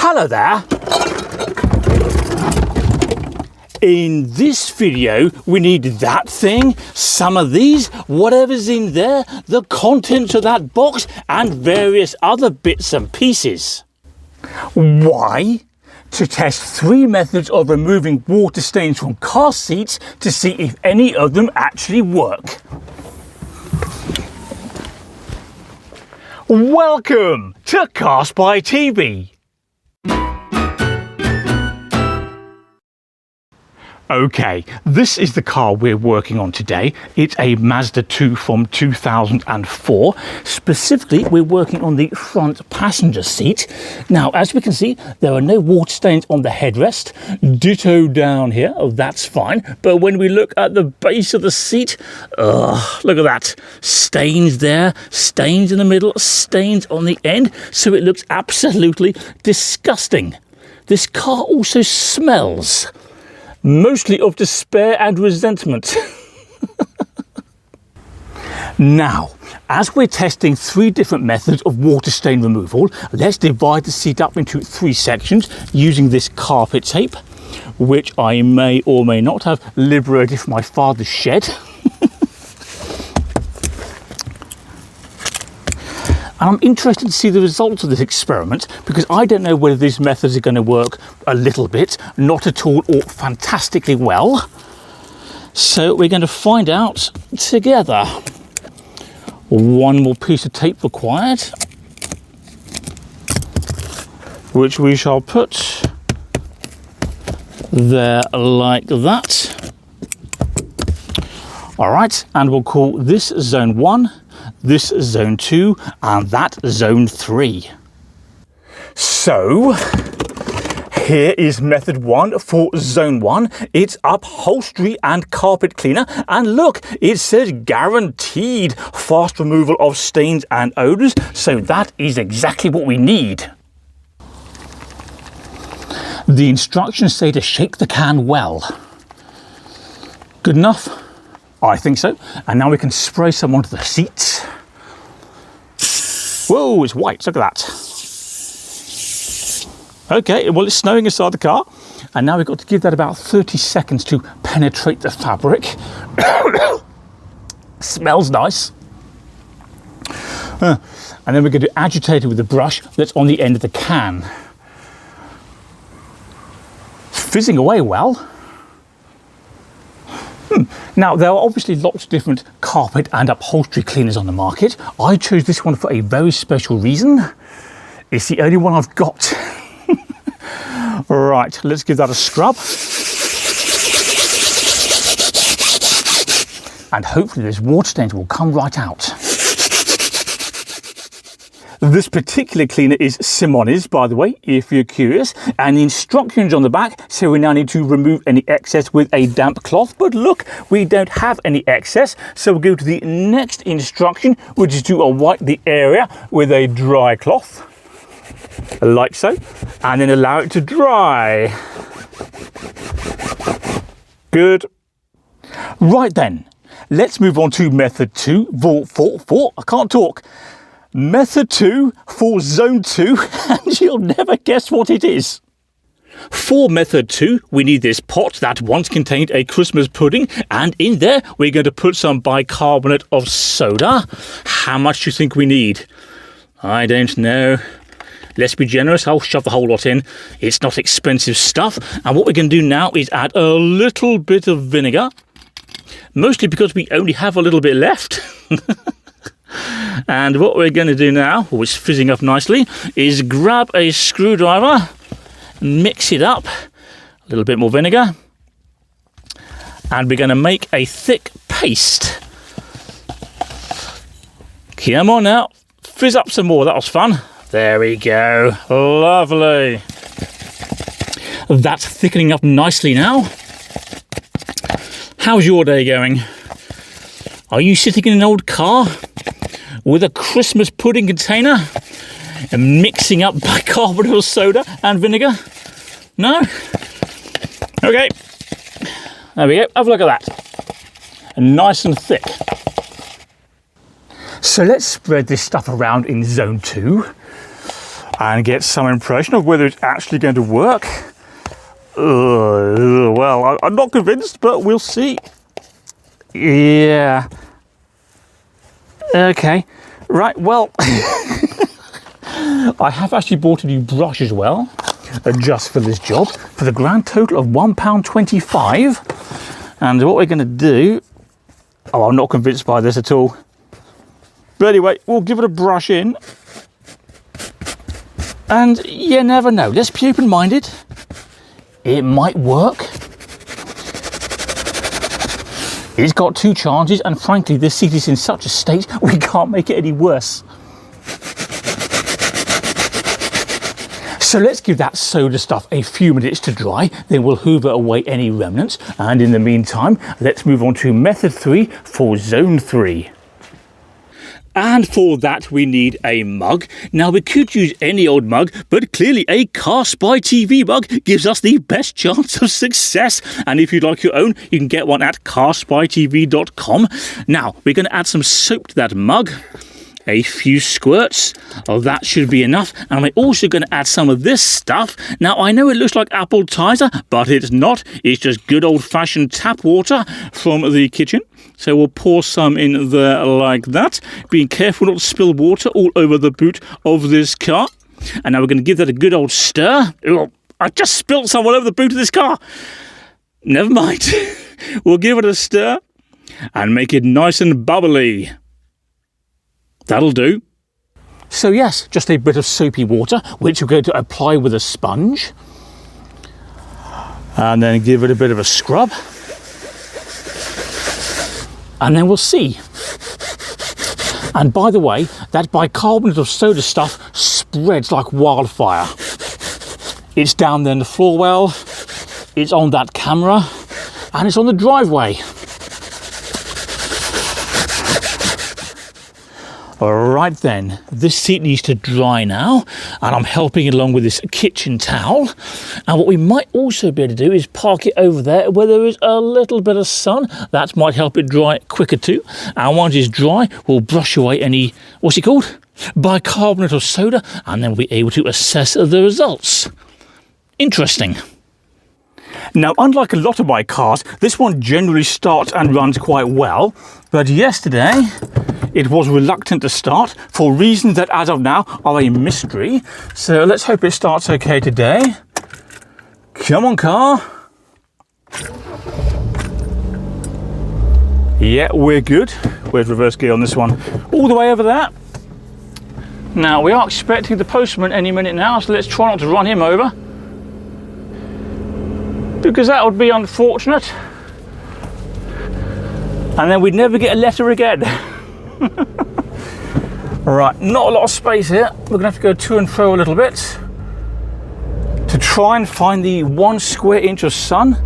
Hello there. In this video, we need that thing, some of these, whatever's in there, the contents of that box, and various other bits and pieces. Why? To test 3 methods of removing water stains from car seats to see if any of them actually work. Welcome to Car Spy TV. Okay, this is the car we're working on today. It's a Mazda 2 from 2004. Specifically, we're working on the front passenger seat. Now, as we can see, there are no water stains on the headrest. Ditto down here. Oh, that's fine. But when we look at the base of the seat, look at that. Stains there, stains in the middle, stains on the end. So it looks absolutely disgusting. This car also smells. Mostly of despair and resentment. Now, as we're testing 3 different methods of water stain removal, let's divide the seat up into 3 sections using this carpet tape, which I may or may not have liberated from my father's shed. And I'm interested to see the results of this experiment because I don't know whether these methods are going to work a little bit, not at all, or fantastically well. So we're going to find out together. 1 more piece of tape required, which we shall put there like that. All right, and we'll call this zone 1. This zone 2 and that zone 3. So here is method 1 for zone 1. It's upholstery and carpet cleaner, and look, it says guaranteed fast removal of stains and odors, so that is exactly what we need. The instructions say to shake the can well. Good enough? I think so. And now we can spray some onto the seats. Whoa, it's white, look at that. Okay, well, it's snowing inside the car. And now we've got to give that about 30 seconds to penetrate the fabric. Smells nice. And then we're going to agitate it with the brush that's on the end of the can. It's fizzing away well. Now, there are obviously lots of different carpet and upholstery cleaners on the market. I chose this one for a very special reason. It's the only one I've got. Right, let's give that a scrub. And hopefully those water stains will come right out. This particular cleaner is Simone's, by the way, if you're curious, and the instructions on the back say we now need to remove any excess with a damp cloth, but look, we don't have any excess, so we'll go to the next instruction, which is to wipe the area with a dry cloth, like so, and then allow it to dry. Good. Right then, let's move on to method 2, I can't talk. Method 2 for zone 2, and you'll never guess what it is. For method 2, we need this pot that once contained a Christmas pudding, and in there we're going to put some bicarbonate of soda. How much do you think we need? I don't know. Let's be generous, I'll shove the whole lot in. It's not expensive stuff. And what we're going to do now is add a little bit of vinegar, mostly because we only have a little bit left. And what we're going to do now, which is fizzing up nicely, is grab a screwdriver, mix it up, a little bit more vinegar, and we're going to make a thick paste. Come on now, fizz up some more, that was fun. There we go, lovely. That's thickening up nicely now. How's your day going? Are you sitting in an old car with a Christmas pudding container and mixing up bicarbonate of soda and vinegar? No? Okay. There we go. Have a look at that. Nice and thick. So let's spread this stuff around in zone 2. and get some impression of whether it's actually going to work. Well, I'm not convinced, but we'll see. Yeah. Okay. Right, well, I have actually bought a new brush as well, just for this job, for the grand total of £1.25. And what we're going to do... Oh, I'm not convinced by this at all. But anyway, we'll give it a brush in. And you never know. Let's be open-minded. It might work. It's got 2 charges, and frankly, this seat is in such a state, we can't make it any worse. So let's give that soda stuff a few minutes to dry, then we'll hoover away any remnants. And in the meantime, let's move on to method 3 for zone 3. And for that, we need a mug. Now, we could use any old mug, but clearly a Car Spy TV mug gives us the best chance of success. And if you'd like your own, you can get one at carspytv.com. Now, we're going to add some soap to that mug. A few squirts. Oh, that should be enough. And we're also going to add some of this stuff. Now, I know it looks like apple cider, but it's not. It's just good old-fashioned tap water from the kitchen. So we'll pour some in there like that. Being careful not to spill water all over the boot of this car. And now we're going to give that a good old stir. Oh, I just spilled some all over the boot of this car. Never mind. We'll give it a stir and make it nice and bubbly. That'll do. So yes, just a bit of soapy water, which we're going to apply with a sponge. And then give it a bit of a scrub. And then we'll see. And by the way, that bicarbonate of soda stuff spreads like wildfire. It's down there in the floor well, it's on that camera, and it's on the driveway. Right then, this seat needs to dry now, and I'm helping it along with this kitchen towel. And what we might also be able to do is park it over there where there is a little bit of sun. That might help it dry quicker too. And once it's dry, we'll brush away any, what's it called? Bicarbonate of soda, and then we'll be able to assess the results. Interesting. Now, unlike a lot of my cars, this one generally starts and runs quite well. But yesterday, it was reluctant to start for reasons that, as of now, are a mystery. So let's hope it starts okay today. Come on, car. Yeah, we're good. Where's reverse gear on this one? All the way over there. Now, we are expecting the postman any minute now, so let's try not to run him over, because that would be unfortunate. And then we'd never get a letter again. Right, not a lot of space here. We're gonna have to go to and fro a little bit to try and find the 1 square inch of sun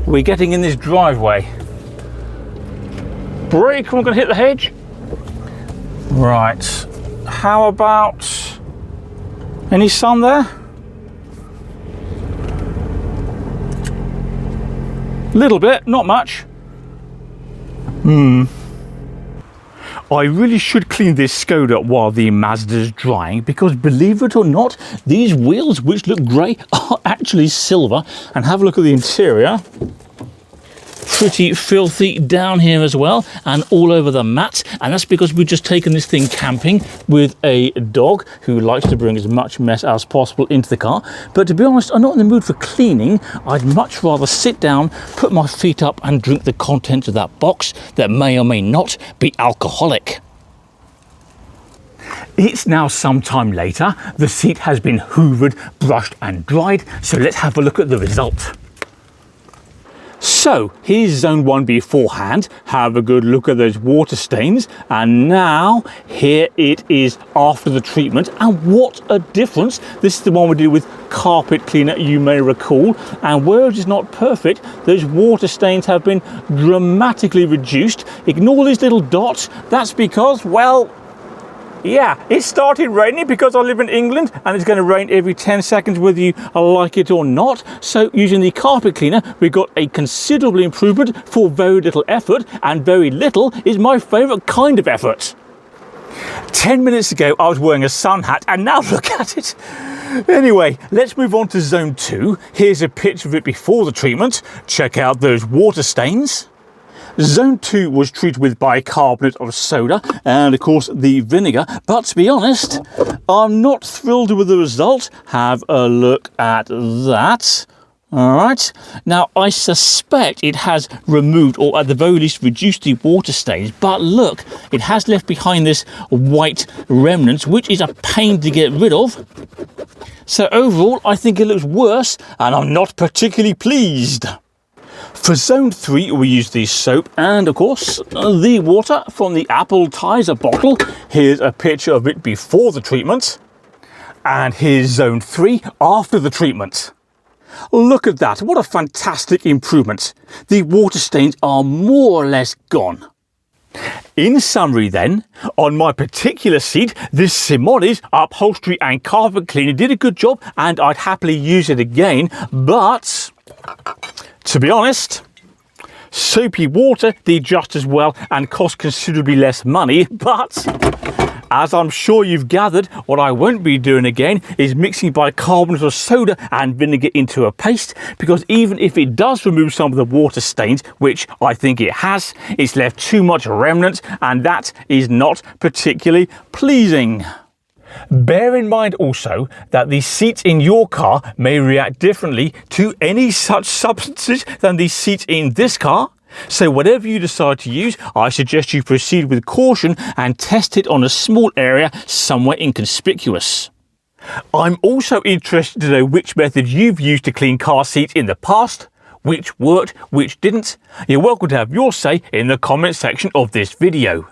we're getting in this driveway. Brake, we're gonna hit the hedge. Right, how about any sun there? Little bit, not much. I really should clean this Skoda while the Mazda's drying, because believe it or not, these wheels, which look grey, are actually silver. And have a look at the interior. Pretty filthy down here as well, and all over the mat. And that's because we've just taken this thing camping with a dog who likes to bring as much mess as possible into the car. But to be honest, I'm not in the mood for cleaning. I'd much rather sit down, put my feet up and drink the contents of that box that may or may not be alcoholic. It's now some time later. The seat has been hoovered, brushed and dried. So let's have a look at the result. So here's zone 1 beforehand. Have a good look at those water stains. And now here it is after the treatment. And what a difference. This is the one we did with carpet cleaner, you may recall. And where it is not perfect, those water stains have been dramatically reduced. Ignore these little dots. That's because, well, yeah, it started raining because I live in England and it's going to rain every 10 seconds whether you like it or not. So using the carpet cleaner, we got a considerable improvement for very little effort, and very little is my favourite kind of effort. 10 minutes ago, I was wearing a sun hat, and now look at it. Anyway, let's move on to zone 2. Here's a picture of it before the treatment. Check out those water stains. Zone 2 was treated with bicarbonate of soda and, of course, the vinegar. But to be honest, I'm not thrilled with the result. Have a look at that. All right. Now, I suspect it has removed, or at the very least reduced, the water stains. But look, it has left behind this white remnants, which is a pain to get rid of. So overall, I think it looks worse, and I'm not particularly pleased. For zone 3, we use the soap and, of course, the water from the apple tizer bottle. Here's a picture of it before the treatment. And here's zone 3 after the treatment. Look at that. What a fantastic improvement. The water stains are more or less gone. In summary then, on my particular seat, this Simonis upholstery and carpet cleaner did a good job, and I'd happily use it again, but to be honest, Soapy water did just as well and cost considerably less money. But as I'm sure you've gathered, what I won't be doing again is mixing bicarbonate of soda and vinegar into a paste, because even if it does remove some of the water stains, which I think it has, it's left too much remnant, and that is not particularly pleasing. Bear in mind also that the seats in your car may react differently to any such substances than the seats in this car. So whatever you decide to use, I suggest you proceed with caution and test it on a small area somewhere inconspicuous. I'm also interested to know which method you've used to clean car seats in the past, which worked, which didn't. You're welcome to have your say in the comment section of this video.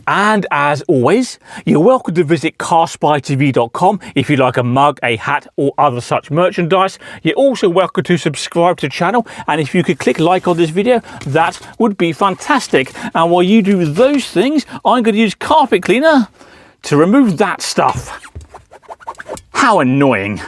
And as always, you're welcome to visit carspytv.com if you'd like a mug, a hat or other such merchandise. You're also welcome to subscribe to the channel, and if you could click like on this video, that would be fantastic. And while you do those things, I'm going to use carpet cleaner to remove that stuff. How annoying.